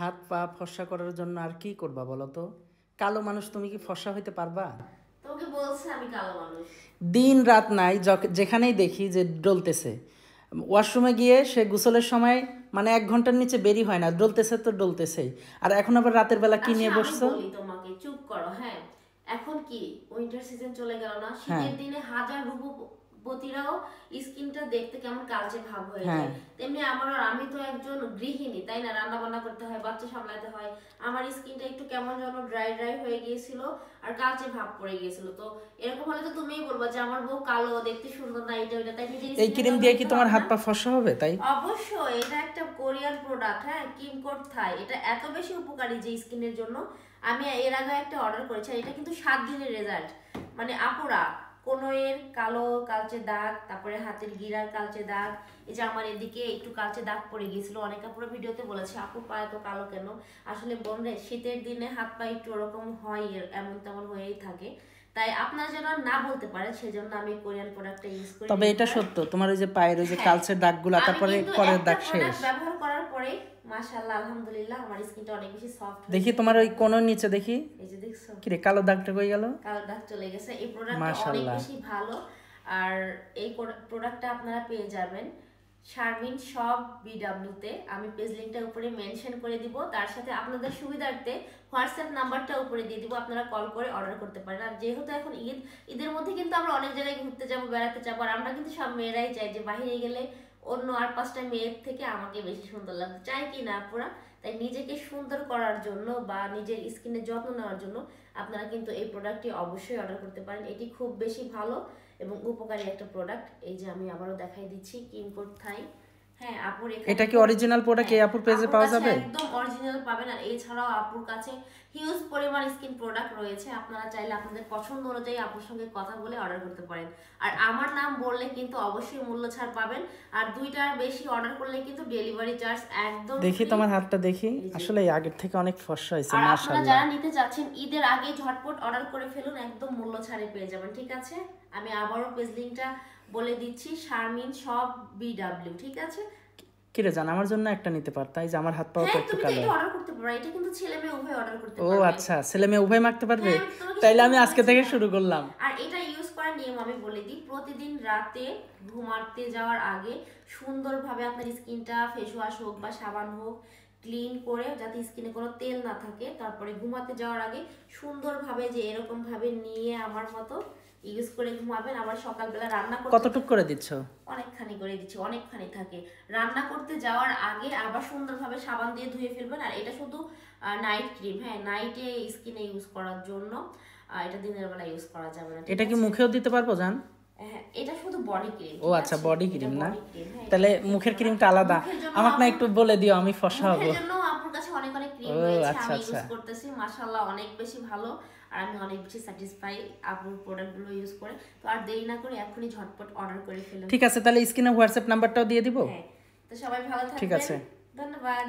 হাত পা ফর্সা করার জন্য আর কি করবা বলো তো? কালো মানুষ, তুমি কি ফর্সা হইতে পারবা? তোকে বলছে আমি কালো মানুষ। দিন রাত নাই, যেখানেই দেখি যে ডলতেছে। ওয়াশরুমে গিয়ে সে গোসলের সময় মানে 1 ঘন্টার নিচে বেরি হয় না, ডলতেছে তো ডলতেছেই। আর এখন আবার রাতের বেলা কি আচ্ছা নিয়ে আমি বসছো? বলি তোমাকে, চুপ করো। হ্যাঁ, এখন কি উইন্টার সিজন চলে গেল না? হ্যাঁ, শীতের দিনে হাজার রূপবতীরাও স্কিনটা দেখতে কেমন কালচে ভাব হয়ে হ্যাঁ। যায়। তেমনি আমারও, আমি তো একজন গৃহিণী, তাই না? রান্না বান্না করতে হয়, বাচ্চা সামলাতে হয়। আমার স্কিনটা একটু কেমন যেন ড্রাই ড্রাই হয়ে গিয়েছিল আর কালচে ভাব পড়ে গিয়েছিল। তো এরকম হলে তো তুমিই বলবা যে আমার বউ কালো, দেখতে সুন্দর না, এটা ওইটা। তাই নিজের এই স্কিনের ক্রিম যত্ন দিয়ে কি নিতে তোমার হবে হাত না? পা ফর্সা হবে তাই? অবশ্যই, এটা একটা কোরিয়ান প্রোডাক্ট। হ্যাঁ, কিম কোড থাই, এটা এত বেশি উপকারী যে স্কিনের জন্য। আমি এর আগে একটা অর্ডার করেছি, এটা কিন্তু 7 দিনের রেজাল্ট। মানে আপুরা, কোনো এর কালো কালচে দাগ, তারপরে হাতের গিরার কালচে দাগ, এই যে আমার এদিকে একটু কালচে দাগ পড়ে গিয়েছিল। অনেক আপুরা ভিডিওতে বলেছে আপু পা এত কালো কেন। আসলে বোনরে, শীতের দিনে হাত পা একটু ওরকম হয়, এমন তেমন হয়েই থাকে। তাই আপনারা যেন না বলতে পারেন, সেজন্য আমি কোরিয়ান প্রোডাক্টটা ইউজ করি তবে এটা রেগুলার। সত্য, তোমার ওই যে পায়ের ওই যে হ্যাঁ, কালচের দাগগুলা, আমি তারপরে কিন্তু করের একটা দাগ শেষ। প্রোডাক্ট ব্যবহার করার পরে মাশাআল্লাহ আলহামদুলিল্লাহ আমার স্কিনটা অনেক বেশি সফট দেখি হয়েছে। তোমার ওই কোণের নিচে দেখি। এই যে দেখছো, কিরে, কালো দাগটা কই গেল? কালো দাগ চলে গেছে। এই প্রোডাক্টটা অনেক মাশাল্লাহ। বেশি ভালো। আর এই প্রোডাক্টটা আপনারা পেয়ে যাবেন শারমিন সব বিডব্লিউ তে। আমি পেজ লিংকটা উপরে মেনশন করে দিব, তার সাথে আপনাদের সুবিধার্থে হোয়াটসঅ্যাপ নাম্বারটা উপরে দিয়ে দিব, আপনারা কল করে অর্ডার করতে পারেন। আর যেহেতু এখন ঈদের মধ্যে কিন্তু আমরা অনেক জায়গায় ঘুরতে যাবো, বেড়াতে যাবো, আর আমরা কিন্তু সব মেয়েরাই চাই যে বাইরে গেলে অন্য আর 5টা মেয়ের থেকে আমাকে বেশি সুন্দর লাগবে, চাই কি না পুরা? তাই নিজেকে সুন্দর করার জন্য বা নিজের স্কিনের যত্ন নেওয়ার জন্য আপনারা কিন্তু এই প্রোডাক্টটি অবশ্যই অর্ডার করতে পারেন। এটি খুব বেশি ভালো এবং উপকারী একটা প্রোডাক্ট। এই যে আমি আবারও দেখাই দিচ্ছি, কিম কোড থাই। হ্যাঁ আপুর, এটা এখানে কি অরিজিনাল প্রোডাক্ট? এই আপুর পেজে আপুর পাওয়া কাছে যাবে? একদম অরিজিনাল পাবেন। আর এছাড়াও আপুর কাছে হিউজ পরিমাণ স্কিন প্রোডাক্ট রয়েছে, আপনারা চাইলে আপনাদের পছন্দ অনুযায়ী আপুর সঙ্গে কথা বলে অর্ডার করতে পারেন। আর আমার নাম বললে কিন্তু অবশ্যই মূল্য ছাড় পাবেন। আর 2টার বেশি অর্ডার করলে কিন্তু ডেলিভারি চার্জ একদম দেখি ফ্রি। তোমার হাতটা দেখি, আসলে আগের থেকে অনেক ফর্সা হয়েছে আর আপনারা মাশাআল্লাহ। যারা নিতে যাচ্ছেন ঈদের আগে ঝটপট অর্ডার করে ফেলুন, একদম মূল্য ছাড়ে পেয়ে যাবেন। ঠিক আছে, আমি আবারও পেজ লিংকটা বলে দিচ্ছি, শারমিন সব বিডব্লিউ। ঠিক আছে, কিরে জান, আমার জন্য একটা নিতে পারতা, এই যে আমার হাত পাও তো হ্যাঁ একটু তুমি তো কালো। এটা অর্ডার করতে পারো। এটা কিন্তু ছেলে মেয়ে উভয় অর্ডার করতে ও পারবে। আচ্ছা, ছেলে মেয়ে উভয় মাখতে পারবে? হ্যাঁ, আমি তোমাকে তাইলে সেটাই আমি আজকে থেকে বলেছিলাম। শুরু করলাম। আর এটা ইউজ করার নিয়ম আমি বলে দিই, প্রতিদিন রাতে ঘুমাতে যাওয়ার আগে সুন্দরভাবে আপনার স্কিনটা ফেস ওয়াশ হোক বা সাবান হোক ক্লিন করে, যাতে স্কিনে কোনো তেল না থাকে, তারপরে ঘুমাতে যাওয়ার আগে সুন্দরভাবে যে এরকম ভাবে নিয়ে আমার মতো ইউজ করে ঘুমাবেন। আবার সকালবেলা রান্না করতে কতটুক করে দিচ্ছ? অনেকখানি করে দিচ্ছি, অনেকখানি থাকে। রান্না করতে যাওয়ার আগে আবার সুন্দরভাবে সাবান দিয়ে ধুয়ে ফেলবেন। আর এটা শুধু নাইট ক্রিম, হ্যাঁ নাইটে স্কিনে ইউজ করার জন্য, এটা দিনের বেলা ইউজ করা যাবে না। এটা কি মুখেও দিতে পারবো জান? হ্যাঁ, এটা শুধু বডি ক্রিম। ও আচ্ছা, বডি ক্রিম না? হ্যাঁ, তাহলে মুখের ক্রিমটা আলাদা। মুখের জন্য আমাকে না একটু বলে দিও, আমি ফর্সা হব। মুখের জন্য আপুর কাছে অনেক অনেক ক্রিম ও রয়েছে, আচ্ছা আমি আচ্ছা। ইউজ করতেছি, মাশাআল্লাহ অনেক বেশি ভালো। আর আমি অনেক বেশি স্যাটিসফাই আপুর প্রোডাক্টগুলো ইউজ করে। তো আর দেরি না করে এখনই ঝটপট অর্ডার করে ফেলুন। ঠিক আছে, তাহলে স্ক্রিনে হোয়াটসঅ্যাপ নাম্বারটাও দিয়ে দিব। হ্যাঁ, তো সবাই ভালো ঠিক থাকবেন। আছে। ধন্যবাদ।